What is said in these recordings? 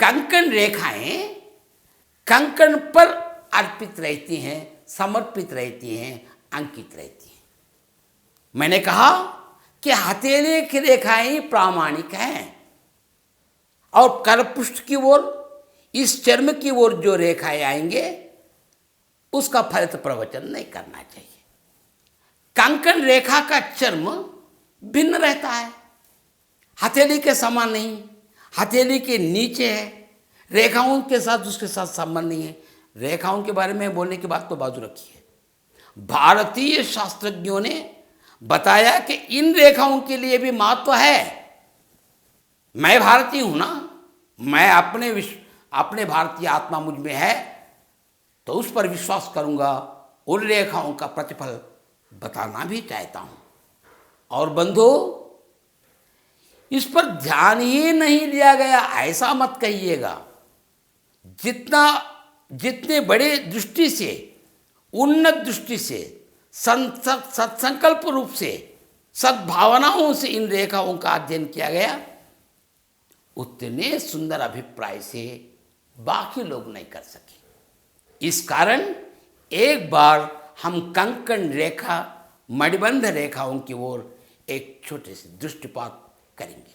कंकण रेखाएं कंकण पर अर्पित रहती हैं, समर्पित रहती हैं, अंकित रहती हैं। मैंने कहा कि हथेली की रेखाएं प्रामाणिक हैं और करपृष्ठ की ओर, इस चर्म की ओर जो रेखाएं आएंगे उसका फलित प्रवचन नहीं करना चाहिए। कंकण रेखा का चर्म भिन्न रहता है, हथेली के समान नहीं, हथेली के नीचे है, रेखाओं के साथ उसके साथ संबंध नहीं है। रेखाओं के बारे में बोलने की बात तो बाजू रखी है। भारतीय शास्त्रज्ञों ने बताया कि इन रेखाओं के लिए भी महत्व है। मैं भारतीय हूं ना, मैं अपने भारतीय आत्मा मुझ में है तो उस पर विश्वास करूंगा, उन रेखाओं का प्रतिफल बताना भी चाहता हूं। और बंधु, इस पर ध्यान ही नहीं दिया गया ऐसा मत कहिएगा। जितने बड़े दृष्टि से, उन्नत दृष्टि से, सत्संकल्प रूप से, सद्भावनाओं से इन रेखाओं का अध्ययन किया गया, उतने सुंदर अभिप्राय से बाकी लोग नहीं कर सके। इस कारण एक बार हम कंकण रेखा, मणिबंध रेखाओं की ओर एक छोटे से दृष्टिपात करेंगे।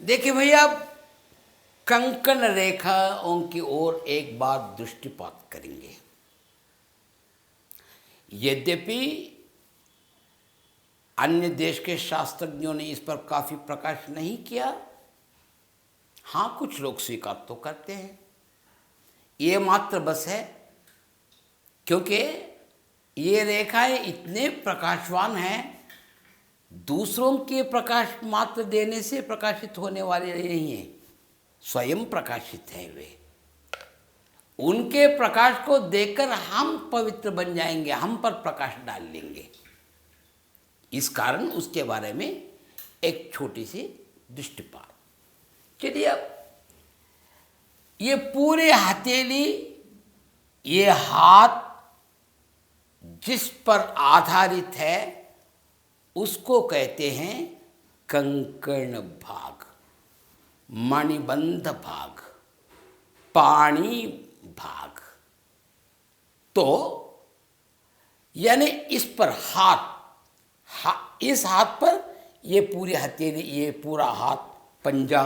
देखिए भैया, कंकण रेखाओं की ओर एक बार दृष्टिपात करेंगे। यद्यपि अन्य देश के शास्त्रज्ञों ने इस पर काफी प्रकाश नहीं किया, हाँ कुछ लोग स्वीकार तो करते हैं। ये मात्र बस है क्योंकि ये रेखाएं इतने प्रकाशवान हैं, दूसरों के प्रकाश मात्र देने से प्रकाशित होने वाले नहीं हैं, स्वयं प्रकाशित हैं वे। उनके प्रकाश को देखकर हम पवित्र बन जाएंगे, हम पर प्रकाश डाल लेंगे। इस कारण उसके बारे में एक छोटी सी दृष्टिपात। चलिए, अब ये पूरे हथेली, ये हाथ जिस पर आधारित है उसको कहते हैं कंकण भाग, मणिबंध भाग, पाणी भाग। तो यानी इस पर इस हाथ पर ये पूरी हथेली, ये पूरा हाथ, पंजा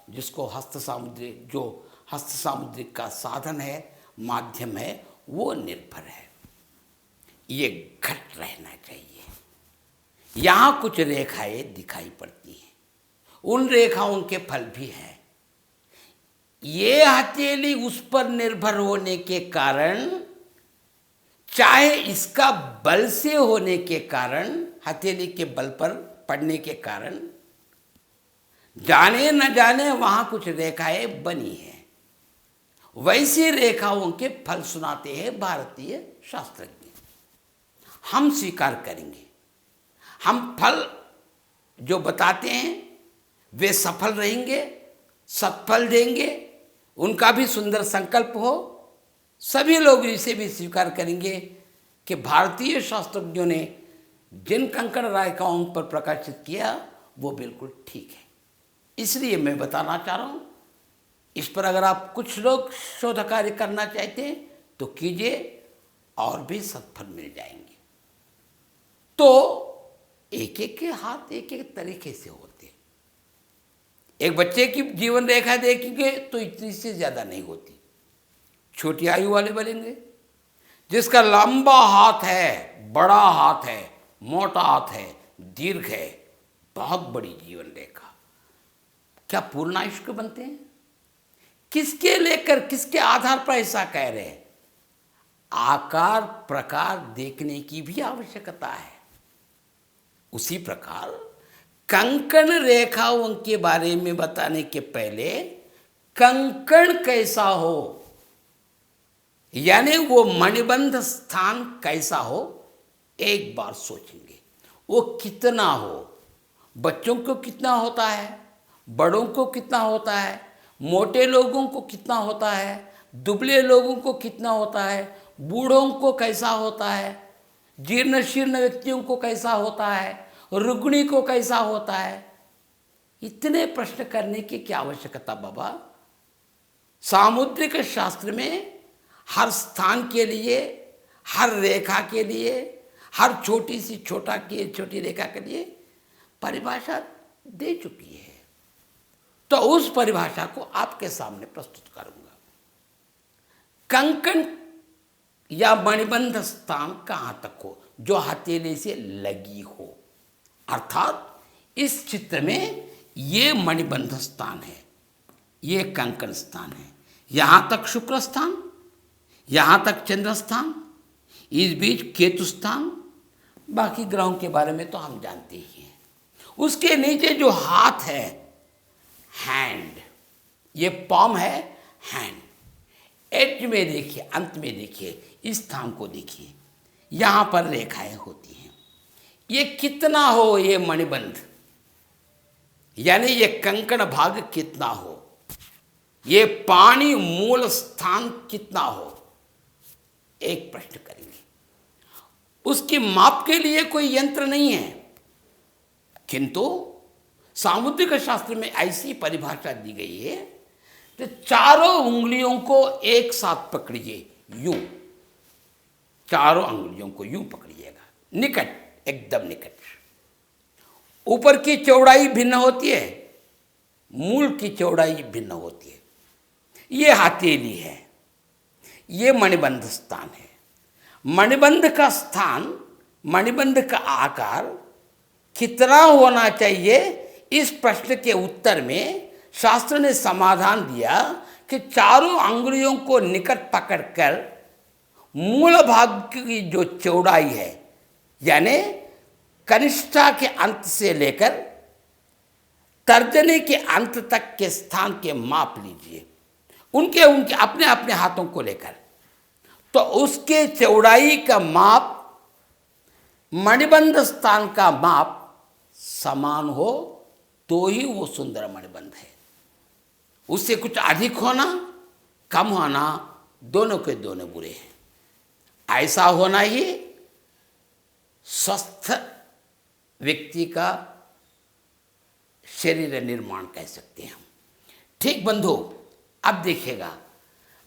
जिसको हस्त सामुद्रिक का साधन है, माध्यम है, वो निर्भर है। ये घट रहना चाहिए। यहाँ कुछ रेखाएं दिखाई पड़ती हैं, उन रेखाओं के फल भी हैं। ये हथेली उस पर निर्भर होने के कारण, चाहे इसका बल से होने के कारण, हथेली के बल पर पड़ने के कारण, जाने न जाने वहां कुछ रेखाएं बनी हैं। वैसी रेखाओं के फल सुनाते हैं भारतीय शास्त्रज्ञ। हम स्वीकार करेंगे, हम फल जो बताते हैं वे सफल रहेंगे, सत्फल देंगे, उनका भी सुंदर संकल्प हो। सभी लोग इसे भी स्वीकार करेंगे कि भारतीय शास्त्रज्ञों ने जिन कंकण रेखाओं पर प्रकाशित किया वो बिल्कुल ठीक है। इसलिए मैं बताना चाह रहा हूँ, इस पर अगर आप कुछ लोग शोध कार्य करना चाहते हैं तो कीजिए, और भी सत्फल मिल जाएंगे। तो एक एक के हाथ एक एक तरीके से होते हैं। एक बच्चे की जीवन रेखा देखेंगे तो इतनी से ज़्यादा नहीं होती, छोटी आयु वाले बनेंगे। जिसका लंबा हाथ है, बड़ा हाथ है, मोटा हाथ है, दीर्घ है, बहुत बड़ी जीवन रेखा, क्या पूर्णायुष्क बनते हैं? किसके लेकर, किसके आधार पर ऐसा कह रहे हैं? आकार प्रकार देखने की भी आवश्यकता है। उसी प्रकार कंकण रेखाओं के बारे में बताने के पहले कंकण कैसा हो, यानी वो मणिबंध स्थान कैसा हो, एक बार सोचेंगे। वो कितना हो, बच्चों को कितना होता है, बड़ों को कितना होता है, मोटे लोगों को कितना होता है, दुबले लोगों को कितना होता है, बूढ़ों को कैसा होता है, जीर्ण शीर्ण व्यक्तियों को कैसा होता है, रुग्णी को कैसा होता है। इतने प्रश्न करने की क्या आवश्यकता बाबा? सामुद्रिक शास्त्र में हर स्थान के लिए, हर रेखा के लिए, हर छोटी सी छोटी रेखा के लिए परिभाषा दे चुकी है। तो उस परिभाषा को आपके सामने प्रस्तुत करूंगा। कंकण या मणिबंध स्थान कहाँ तक हो, जो हथेली से लगी हो, अर्थात इस चित्र में ये मणिबंध स्थान है, ये कंकण स्थान है, यहाँ तक शुक्र स्थान, यहाँ तक चंद्र स्थान, इस बीच केतु स्थान, बाकी ग्रहों के बारे में तो हम जानते ही हैं। उसके नीचे जो हाथ है, हैंड, ये पॉम है, हैंड, एज में देखिए, अंत में देखिए, इस स्थान को देखिए, यहाँ पर रेखाएं होती हैं। ये कितना हो, ये मणिबंध, यानी ये कंकण भाग कितना हो, ये पानी मूल स्थान कितना हो, एक प्रश्न करेंगे। उसकी माप के लिए कोई यंत्र नहीं है, किंतु सामुद्रिक शास्त्र में ऐसी परिभाषा दी गई है कि चारों उंगलियों को एक साथ पकड़िए, यूं, चारों उंगलियों को यूं पकड़िएगा, निकट, एकदम निकट। ऊपर की चौड़ाई भिन्न होती है, मूल की चौड़ाई भिन्न होती है। ये हथेली है, ये मणिबंध स्थान है। मणिबंध का स्थान, मणिबंध का आकार कितना होना चाहिए, इस प्रश्न के उत्तर में शास्त्र ने समाधान दिया कि चारों अंगुलियों को निकट पकड़कर मूल भाग की जो चौड़ाई है, यानी कनिष्ठा के अंत से लेकर तर्जनी के अंत तक के स्थान के माप लीजिए, उनके अपने अपने हाथों को लेकर, तो उसके चौड़ाई का माप, मणिबंध स्थान का माप समान हो तो ही वो सुंदर मणिबंध है। उससे कुछ अधिक होना, कम होना, दोनों के दोनों बुरे हैं। ऐसा होना ही स्वस्थ व्यक्ति का शरीर निर्माण कह सकते हैं हम। ठीक बंधु, अब देखिएगा,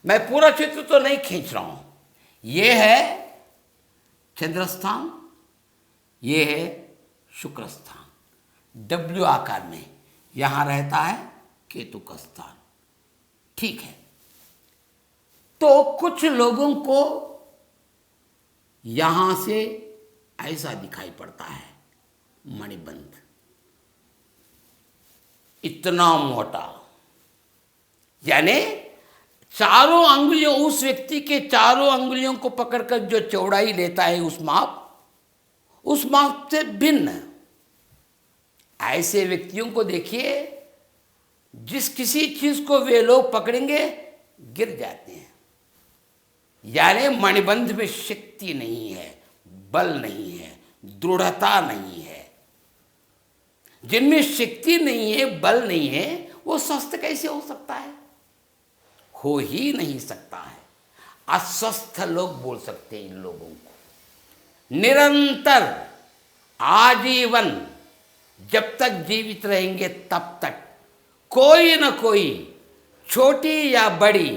मैं पूरा चित्र तो नहीं खींच रहा हूं। ये है चंद्रस्थान, ये है शुक्र स्थान, डब्ल्यू आकार में, यहां रहता है केतु का स्थान। ठीक है, तो कुछ लोगों को यहां से ऐसा दिखाई पड़ता है मणिबंध, इतना मोटा, यानी चारों अंगुलियों, उस व्यक्ति के चारों अंगुलियों को पकड़कर जो चौड़ाई लेता है, उस माप से भिन्न। ऐसे व्यक्तियों को देखिए, जिस किसी चीज को वे लोग पकड़ेंगे गिर जाते हैं, यानी मणिबंध में शक्ति नहीं है, बल नहीं है, दृढ़ता नहीं है। जिनमें शक्ति नहीं है, बल नहीं है, वो स्वस्थ कैसे हो सकता है? हो ही नहीं सकता है। अस्वस्थ लोग बोल सकते हैं इन लोगों को। निरंतर आजीवन जब तक जीवित रहेंगे तब तक कोई न कोई छोटी या बड़ी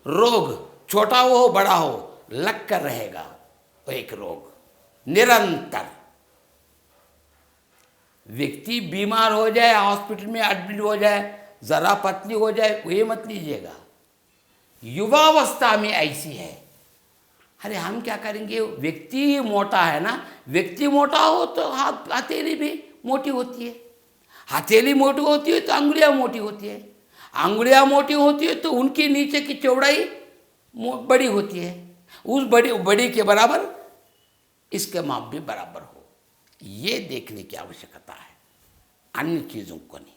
रोग, छोटा हो बड़ा हो, लग कर रहेगा। वो एक रोग निरंतर। व्यक्ति बीमार हो जाए, हॉस्पिटल में एडमिट हो जाए, जरा पतली हो जाए, ये मत लीजिएगा। युवावस्था में ऐसी है, अरे हम क्या करेंगे, व्यक्ति मोटा है ना, व्यक्ति मोटा हो तो हथेली भी मोटी होती है, हथेली मोटी होती है तो अंगुलियां मोटी होती है, अंगुलियां मोटी होती है तो उनके नीचे की चौड़ाई बड़ी होती है, उस बड़ी के बराबर इसके माप भी बराबर हो। ये देखने की आवश्यकता है, अन्य चीज़ों को नहीं।